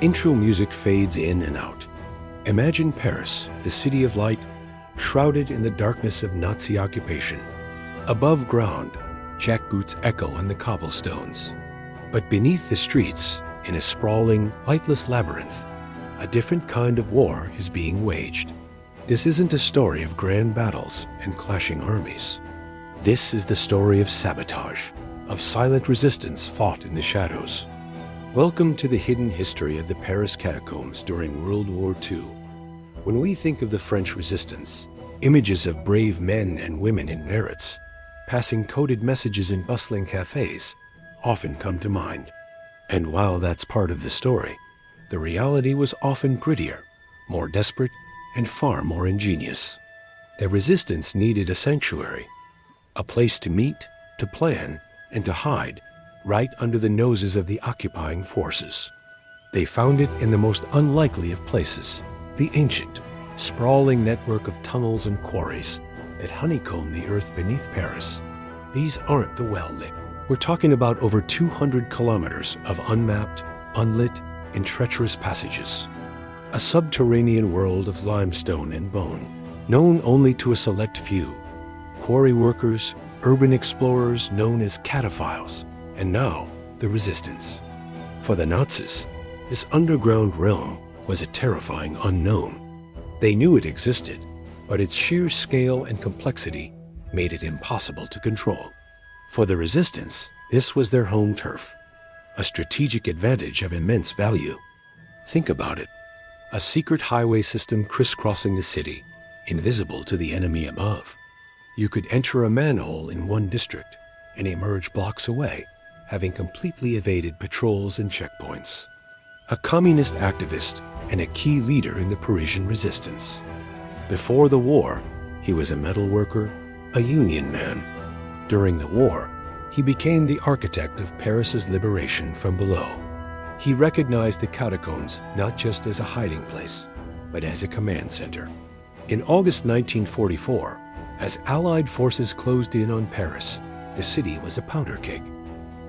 Intro music fades in and out. Imagine Paris, the city of light, shrouded in the darkness of Nazi occupation. Above ground, jackboots echo on the cobblestones. But beneath the streets, in a sprawling, lightless labyrinth, a different kind of war is being waged. This isn't a story of grand battles and clashing armies. This is the story of sabotage, of silent resistance fought in the shadows. Welcome to the hidden history of the Paris catacombs during World War II. When we think of the French resistance, images of brave men and women in barracks, passing coded messages in bustling cafes, often come to mind. And while that's part of the story, the reality was often grittier, more desperate, and far more ingenious. The resistance needed a sanctuary, a place to meet, to plan, and to hide, right under the noses of the occupying forces. They found it in the most unlikely of places, the ancient, sprawling network of tunnels and quarries that honeycomb the earth beneath Paris. These aren't the well-lit. We're talking about over 200 kilometers of unmapped, unlit, and treacherous passages. A subterranean world of limestone and bone, known only to a select few. Quarry workers, urban explorers known as cataphiles, and now the resistance. For the Nazis, this underground realm was a terrifying unknown. They knew it existed, but its sheer scale and complexity made it impossible to control. For the resistance, this was their home turf, a strategic advantage of immense value. Think about it. A secret highway system crisscrossing the city, invisible to the enemy above. You could enter a manhole in one district and emerge blocks away, having completely evaded patrols and checkpoints. A communist activist and a key leader in the Parisian resistance. Before the war, he was a metal worker, a union man. During the war, he became the architect of Paris's liberation from below. He recognized the catacombs not just as a hiding place, but as a command center. In August 1944, as Allied forces closed in on Paris, the city was a powder keg.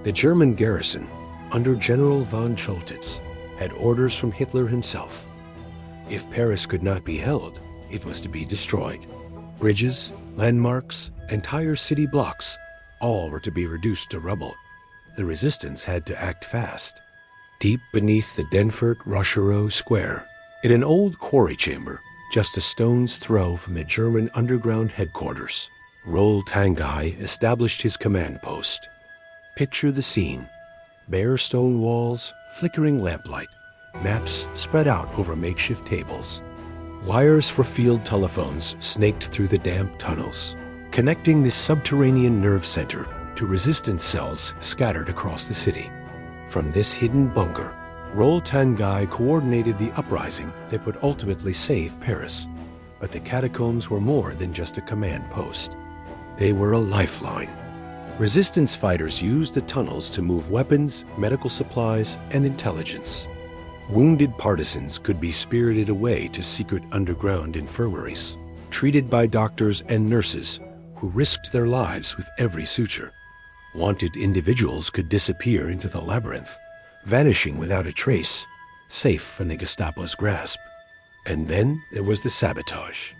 The German garrison, under General von Choltitz, had orders from Hitler himself. If Paris could not be held, it was to be destroyed. Bridges, landmarks, entire city blocks, all were to be reduced to rubble. The resistance had to act fast. Deep beneath the Denfert Rochereau Square, in an old quarry chamber, just a stone's throw from the German underground headquarters, Roll Tanguy established his command post. Picture the scene. Bare stone walls, flickering lamplight, maps spread out over makeshift tables. Wires for field telephones snaked through the damp tunnels, connecting this subterranean nerve center to resistance cells scattered across the city. From this hidden bunker, Roll Tanguy coordinated the uprising that would ultimately save Paris. But the catacombs were more than just a command post. They were a lifeline. Resistance fighters used the tunnels to move weapons, medical supplies, and intelligence. Wounded partisans could be spirited away to secret underground infirmaries, treated by doctors and nurses who risked their lives with every suture. Wanted individuals could disappear into the labyrinth, vanishing without a trace, safe from the Gestapo's grasp. And then there was the sabotage.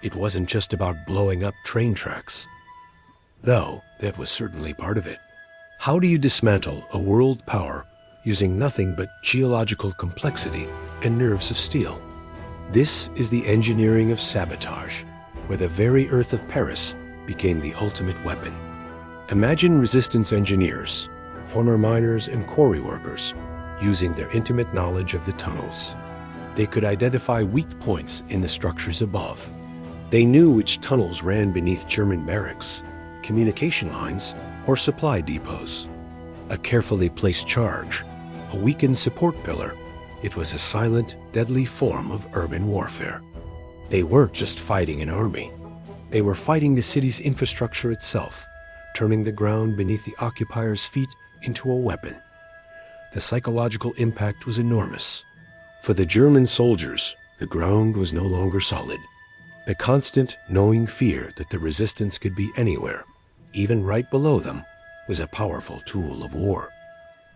It wasn't just about blowing up train tracks, though that was certainly part of it. How do you dismantle a world power using nothing but geological complexity and nerves of steel? This is the engineering of sabotage, where the very earth of Paris became the ultimate weapon. Imagine resistance engineers, former miners and quarry workers, using their intimate knowledge of the tunnels. They could identify weak points in the structures above. They knew which tunnels ran beneath German barracks, communication lines, or supply depots. A carefully placed charge, a weakened support pillar. It was a silent, deadly form of urban warfare. They weren't just fighting an army. They were fighting the city's infrastructure itself, turning the ground beneath the occupiers' feet into a weapon. The psychological impact was enormous. For the German soldiers, the ground was no longer solid. The constant, knowing fear that the resistance could be anywhere, even right below them, was a powerful tool of war.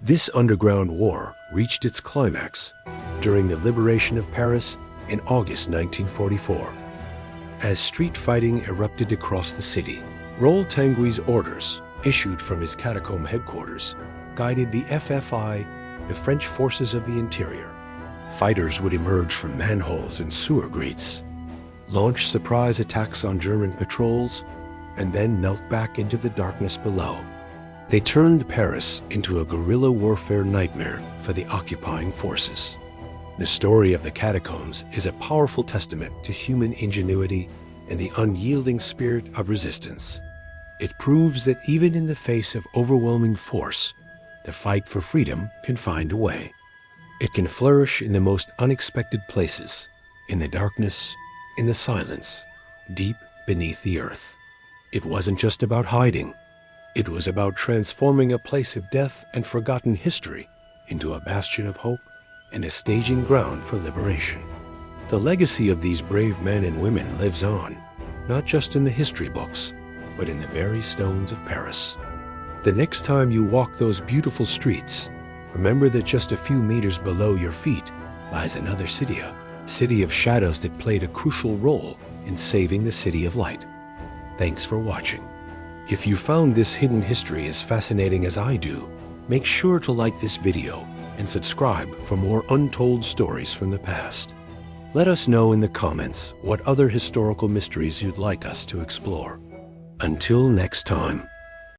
This underground war reached its climax during the liberation of Paris in August 1944. As street fighting erupted across the city, Raoul Tanguy's orders, issued from his catacomb headquarters, guided the FFI, the French Forces of the Interior. Fighters would emerge from manholes and sewer grates, launch surprise attacks on German patrols, and then melt back into the darkness below. They turned Paris into a guerrilla warfare nightmare for the occupying forces. The story of the catacombs is a powerful testament to human ingenuity and the unyielding spirit of resistance. It proves that even in the face of overwhelming force, the fight for freedom can find a way. It can flourish in the most unexpected places, in the darkness, in the silence, deep beneath the earth. It wasn't just about hiding. It was about transforming a place of death and forgotten history into a bastion of hope and a staging ground for liberation. The legacy of these brave men and women lives on, not just in the history books, but in the very stones of Paris. The next time you walk those beautiful streets, remember that just a few meters below your feet lies another city, a city of shadows that played a crucial role in saving the City of Light. Thanks for watching. If you found this hidden history as fascinating as I do, make sure to like this video and subscribe for more untold stories from the past. Let us know in the comments what other historical mysteries you'd like us to explore. Until next time.